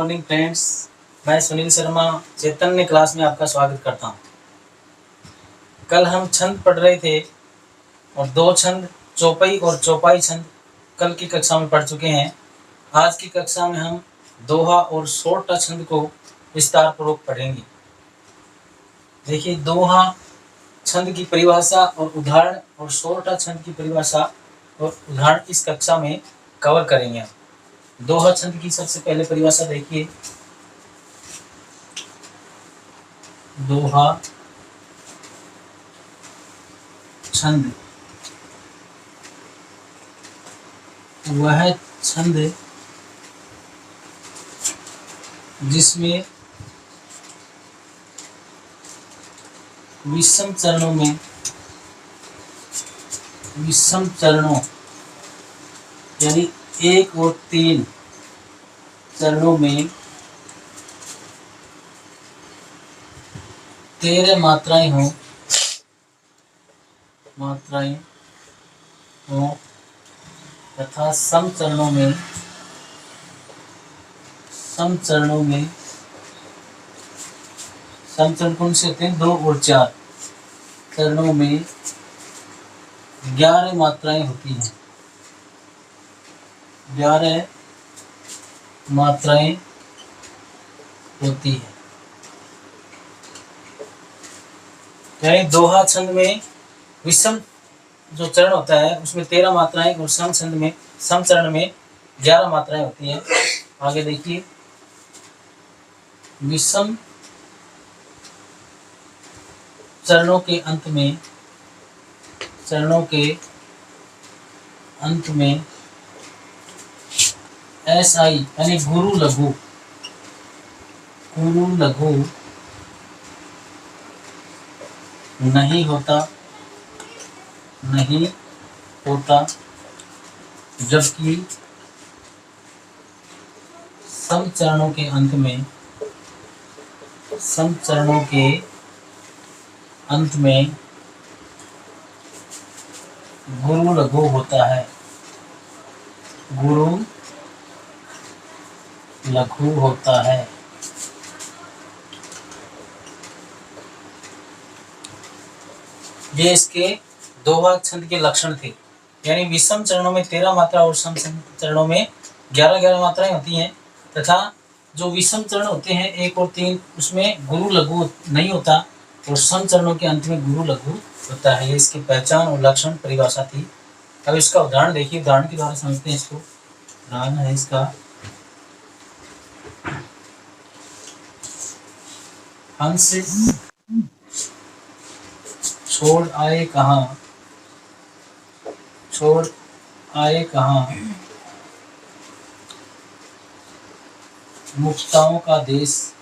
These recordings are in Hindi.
मॉर्निंग फ्रेंड्स, मैं सुनील शर्मा चैतन्य क्लास में आपका स्वागत करता हूँ। कल हम छंद पढ़ रहे थे और दो छंद चौपाई और चौपाई छंद कल की कक्षा में पढ़ चुके हैं। आज की कक्षा में हम दोहा और सोरठा छंद को विस्तार पूर्वक पढ़ेंगे। देखिए, दोहा छंद की परिभाषा और उदाहरण और सोरठा छंद की परिभाषा और उदाहरण इस कक्षा में कवर करेंगे। दोहा छंद की सबसे पहले परिभाषा देखिए। दोहा छंद वह छंद जिसमें विषम चरणों यानी 1 और 3 चरणों में 13 मात्राएं हों तथा सम चरणों में सम चरण कौन से होते हैं? 2 और 4 चरणों में 11 मात्राएं होती हैं। 11 मात्राएं होती है। यानी दोहा छंद में विषम जो चरण होता है उसमें 13 मात्राएं और सम चरण में 11 मात्राएं होती हैं। आगे देखिए, विषम चरणों के अंत में SI यानी गुरु लघु नहीं होता, जबकि सम चरणों के अंत में गुरु लघु होता है। ये इसके दोहा छंद के लक्षण थे। यानी विषम चरणों में 13 मात्रा और सम चरणों में 11 मात्राएं होती हैं तथा जो विषम चरण होते हैं 1 और 3 उसमें गुरु लघु नहीं होता और सम चरणों के अंत में गुरु लघु होता है। ये इसकी पहचान और लक्षण परिभाषा थी। अब इसका उदाहरण देखिए, उदाहरण के द्वारा समझते हैं इसको। उदाहरण है इसका, हंस छोड़ आए कहाँ मुक्ताओं का देश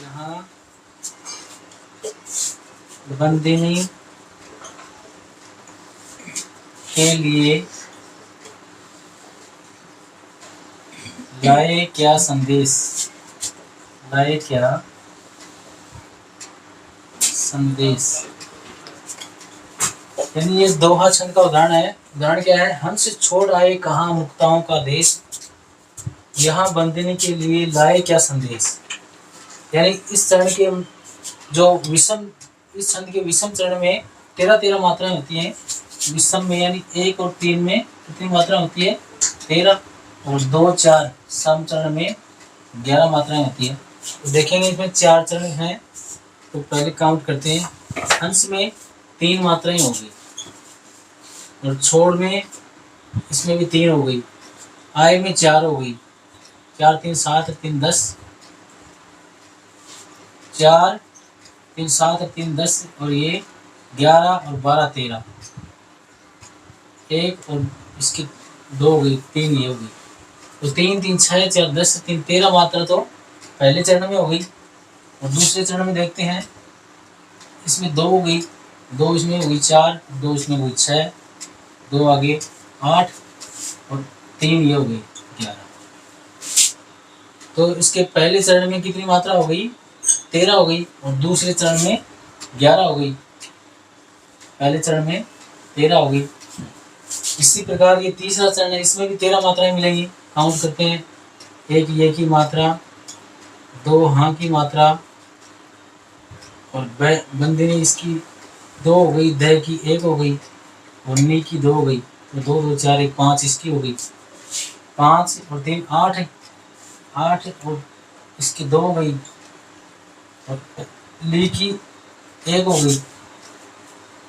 यहाँ बंदिनी के लिए लाए क्या संदेश। यानी ये दोहा छंद का उदाहरण है। उदाहरण क्या है? हंस छोड़ आए कहाँ मुक्ताओं का देश, यहाँ बंदिनी के लिए लाए क्या संदेश। यानी इस चरण के इस छंद के विषम चरण में 13 मात्राएं होती हैं। विषम में यानी 1 और 3 में कितनी मात्रा होती है? 13 और 2 4 सम चरण में 11 मात्राएं होती है। तो देखेंगे इसमें 4 चरण हैं, तो पहले काउंट करते हैं। हंस में 3 मात्राएं होगी और छोड़ में इसमें भी 3 हो गई, आय में 4 हो गई, 4 3 7 3 10, 4 3 7 3 10 और ये 11 और 12 13, 1 और इसकी 2 हो गई, 3 ये हो गई। तो 3 3 6 4 10 3 13 मात्रा तो पहले चरण में हो गई। और दूसरे चरण में देखते हैं, इसमें 2 हो गई, 2 इसमें हो गई 4, 2 इसमें हो गई 6, 2 आगे 8 और 3 ये हो गई 11। तो इसके पहले चरण में कितनी मात्रा हो गई? 13 हो गई और दूसरे चरण में 11 हो गई। पहले चरण में 13 होगी। इसी प्रकार ये तीसरा चरण है, इसमें भी 13 मात्राएं मिलेंगी। काउंट करते हैं, एक ये की मात्रा, दो हाँ की मात्रा, और बंदिनी इसकी 2 हो गई, द की 1 हो गई, और नी की 2 हो गई। तो 2 2 4 1 5 इसकी हो गई, 5 और 3 8, 8 और इसकी 2 हो गई, और ली की 1 हो गई,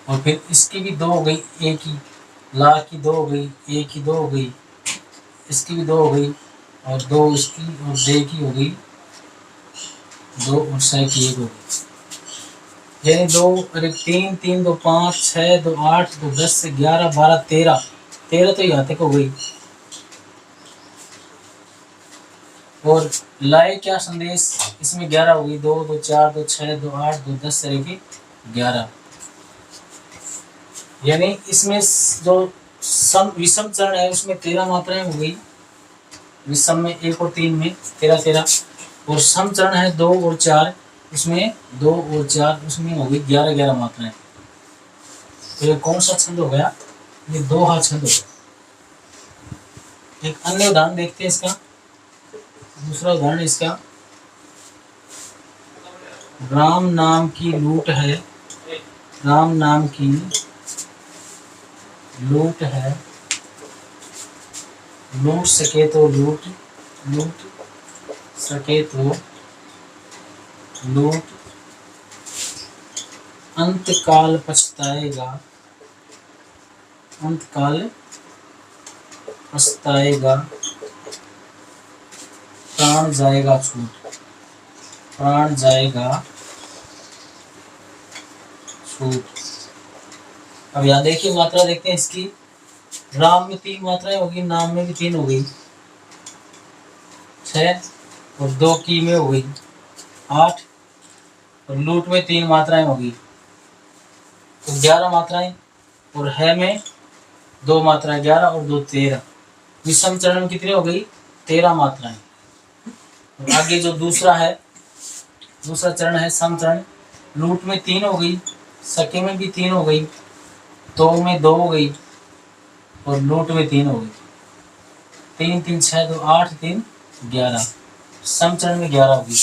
और फिर इसकी भी 2 हो गई, ए की, ला की 2 हो गई, ए की 2 हो गई, इसकी भी 2 हो गई, और 2 इसकी और दे की हो गई, 2 और सह की 1 हो गई। यानी 2 और 3 3 2 5 6 2 8 2 10 से 11 12 13 13 तो यहाँ तक हो गई। और लाए क्या संदेश, इसमें 11 हो गई, 2 2 4 2 6 2 8 2 10 से लेके 11। यानी इसमें जो विषम चरण है उसमें 13 मात्राएं हो गई। विषम में 1 और 3 में 13 13, और सम चरण है 2 और 4, उसमें 2 और 4 उसमें हो गई 11 11 मात्राएं। तो ये कौन सा छंद हो गया, ये दोहा छंद हो गया। एक अन्य उदाहरण देखते हैं इसका, दूसरा उदाहरण इसका, राम नाम की लूट है, राम नाम की लूट है, लूट सके तो लूट, लूट सके तो लूट, अंत काल पछताएगा, अंत काल पछताएगा, प्राण जाएगा छूट, प्राण जाएगा छूट। अब यहाँ देखिए मात्रा देखते हैं इसकी, राम में 3 मात्राएं होगी, नाम में भी 3 हो गई, 6 और 2 की में हो गई 8, और लूट में 3 मात्राएं होगी, तो 11 मात्राएं, और है में 2 मात्राएं, 11 और 2 13। विषम चरण में कितनी हो गई, 13 मात्राएं। और आगे जो दूसरा है, दूसरा चरण है सम चरण, लूट में 3 हो गई, सके में भी 3 हो गई, तो में 2 हो गई, और लूट में 3 हो गई, 3 3 6 2 8 3 11, सम चरण में 11 होगी।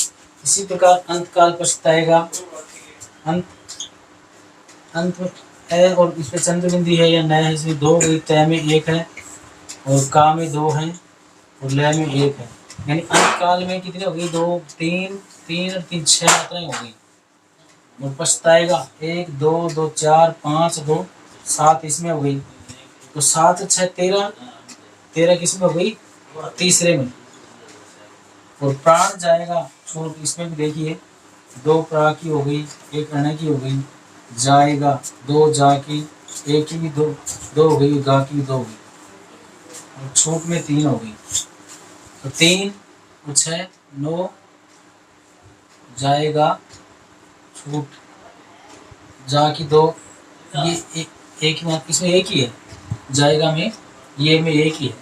इसी प्रकार अंत काल पछताएगा, अंत अंत है और इस पे चंद्र बिंदी है या न है, इसमें 2 हो गई, तय में 1 है, और का में 2 है, और लय में 1 है। यानी अंत काल में कितनी हो गई, 2 3 3 और 3 6 मात्राएं हो गई। और पछताएगा 1 2 2 4 5 2 7 इसमें हो गई, तो 7 6 13, 13 किसमें हो गई, तीसरे में। और प्राण जाएगा छूट, इसमें भी देखिए 2 प्रा की हो गई, 1 अण की हो गई, जाएगा 2 जा की, 1 की भी 2 हो गई, गा की भी 2 हो गई, और छूट में 3 हो गई, तो 3 और 6 9, जाएगा छूट, जा की 2, ये एक ही बात, इसमें एक ही है, जाएगा में ये में एक ही है,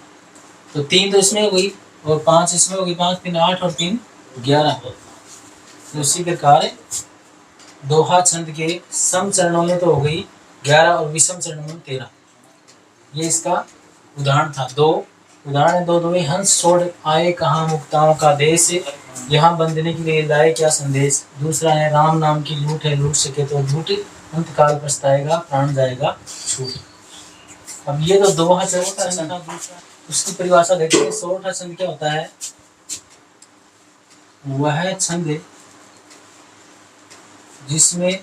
तो 3 तो इसमें हो गई, और 5 इसमें हो गई, 5 3 8 और 3 11। तो इसी प्रकार दोहा छंद के सम चरणों में तो हो गई 11, और विषम चरणों में 13। ये इसका उदाहरण था। 2 उदाहरण 2 2 हंस छोड़ आए कहाँ मुक्ताओं का देश, यहाँ बंदने के लिए लाए क्या संदेश। दूसरा है राम नाम की लूट है, लूट सके तो लूट, अंत काल पछताएगा, प्राण जाएगा छूट। अब ये तो दोहा छंद था, उसकी परिभाषा देखते हैं। सोरठा छंद क्या होता है, वह छंद जिसमें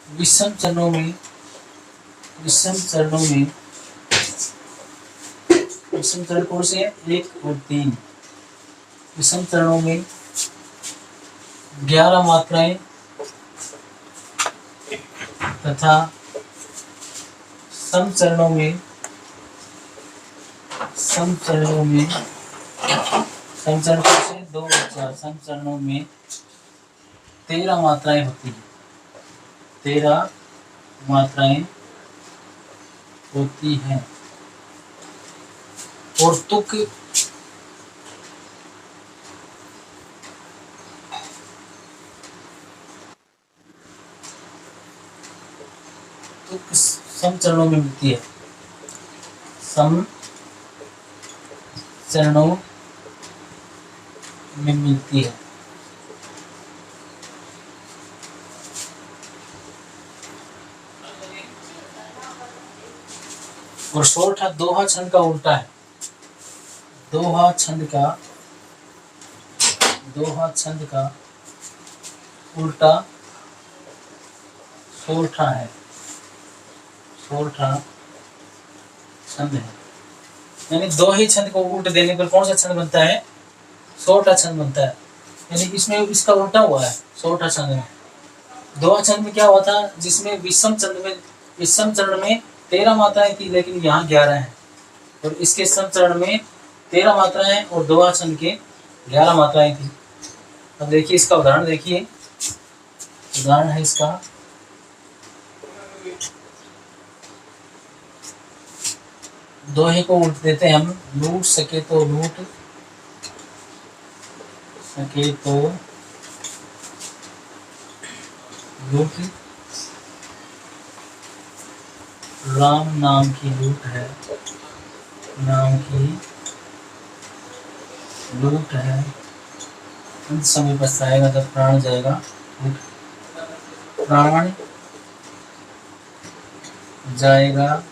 विषम चरणों में विषम चरण कौन से हैं, 1 और 3। विषम चरणों में 11 मात्राएं तथा सम चरणों में 2 और 4, सम चरणों में 13 मात्राएं होती हैं, 13 मात्राएं होती हैं। और तुक सम चरणों में मिलती है, सम चरणों में मिलती है। और सोरठा दोहा छंद का उल्टा है। दोहा छंद का उल्टा सोरठा है। सोरठा छंद है, यानी दो ही छंद को उल्ट देने पर कौन सा छंद बनता है? सोरठा छंद बनता है। यानी इसमें इसका उल्टा हुआ है। सोरठा छंद में, दोहा छंद में क्या हुआ था, जिसमें विषम चरण में 13 मात्राएं थी, लेकिन यहाँ 11 है। और इसके सम चरण में 13 मात्राएं और दोहा छंद के 11 मात्राएं थी। अब देखिए इसका उदाहरण, देखिए उदाहरण है इसका, दोहे को उल्ट देते हैं हम। लूट सके तो लूट लूट, राम नाम की लूट है, नाम की लूट है, अंत समय पछताएगा जब प्राण जाएगा। प्राण जाएगा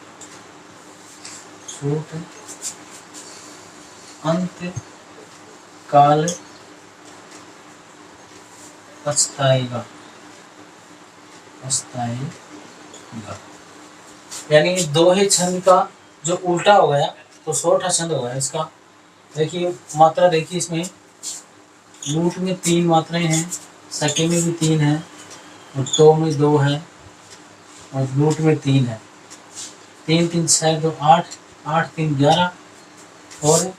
छूट, अंत काल पछताएगा। यानी दोहे छंद का जो उल्टा हो गया तो सोरठा छंद हो गया इसका। देखिए मात्रा, देखिए इसमें लूट में 3 मात्राएं हैं, सके में भी 3 है, और तो में 2 है, और लूट में 3 है। 3 3 6 2 8, 8 3 11, और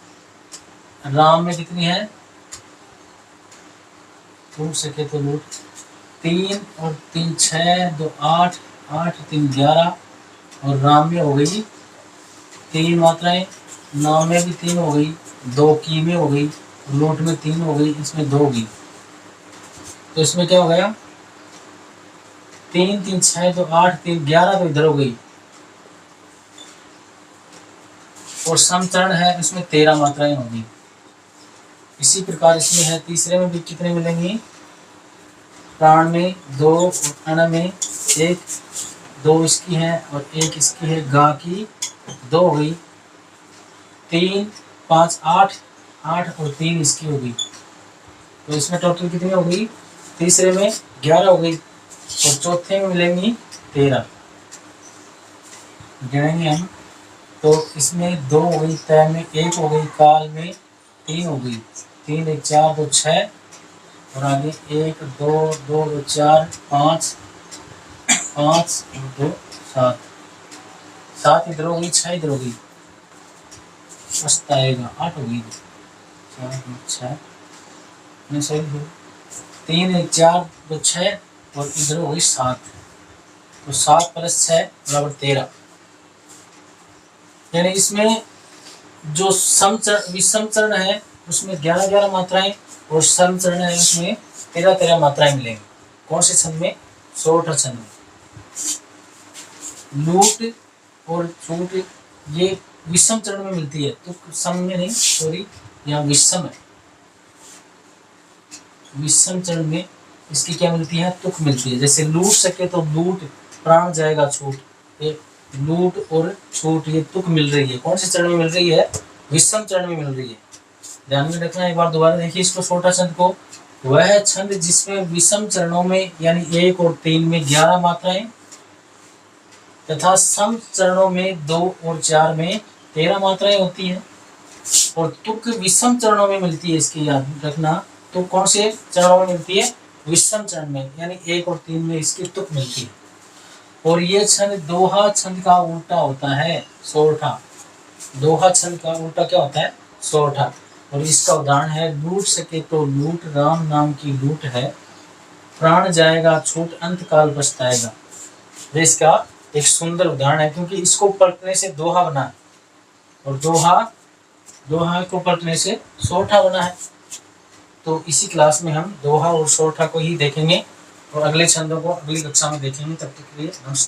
राम में कितनी है? लूट सके तो लूट 3 और 3 6 2 8, 8 3 11, और राम में हो गई 3 मात्राएं, नाम में भी 3 हो गई, 2 की में हो गई, लूट में 3 हो गई, इसमें 2 होगी। तो इसमें क्या हो गया? 3 3 6 2 8 3 11 तो इधर हो गई, और समचरण है इसमें 13 मात्राएं होगी। इसी प्रकार इसमें है, तीसरे में भी कितने मिलेंगी? प्राण में 2 और अण में 1, 2 इसकी है और 1 इसकी है, गा की 2 हो गई, 3 5 8, 8 और 3 इसकी हो गई। तो इसमें टोटल कितनी हो गई? तीसरे में 11 हो गई, और चौथे में मिलेंगी 13। गिनेंगे हम तो इसमें 2 हो गई, तय में 1 हो गई, काल में 3 हो गई, 3 1 4 2 6, और आगे 1 2 2 2 4 5 5 2 7, 7 इधर हो गई, 6 इधर हो गई, पछताएगा 8 हो गई, 4 2 6 नहीं सही 2, 3 1 4 2 6, और इधर हो गई 7। तो 7 + 6 = 13। यानी इसमें जो विषम चरण है उसमें 11 11 मात्राएं, और सम चरण है उसमें 13 13 मात्राएं मिलेंगी। कौन से छंद में? सोरठा छंद में। लूट और छूट ये विषम चरण में मिलती है, तो सम में नहीं, सॉरी यहाँ विषम है। विषम चरण में इसकी क्या मिलती है? तुक मिलती है। जैसे लूट सके तो लूट, प्राण जाएगा छूट, ये लूट और छूट ये तुक मिल रही है। कौन से चरण में मिल रही है? विषम चरण में मिल रही है। ध्यान में रखना। एक बार दोबारा देखिए इसको, सोरठा छंद को। वह छंद जिसमें विषम चरणों में यानी 1 और 3 में 11 मात्राएं तथा सम चरणों में 2 और 4 में 13 मात्राएं होती हैं, और तुक विषम चरणों में मिलती है। इसकी याद रखना। तो कौन से चरणों में मिलती है? विषम चरण में, यानी 1 और 3 में इसकी तुक मिलती है। और ये छंद दोहा छंद का उल्टा होता है, सोरठा। दोहा छंद का उल्टा क्या होता है? सोरठा। और इसका उदाहरण है, लूट सके तो लूट, राम नाम की लूट है, प्राण जाएगा छूट, अंत काल पछताएगा। ये इसका एक सुंदर उदाहरण है, क्योंकि इसको पलटने से दोहा बना है, और दोहा को पलटने से सोरठा बना है। तो इसी क्लास में हम दोहा और सोरठा को ही देखेंगे, और अगले छंदों को अगली कक्षा में देखेंगे। तब तक के लिए नमस्कार।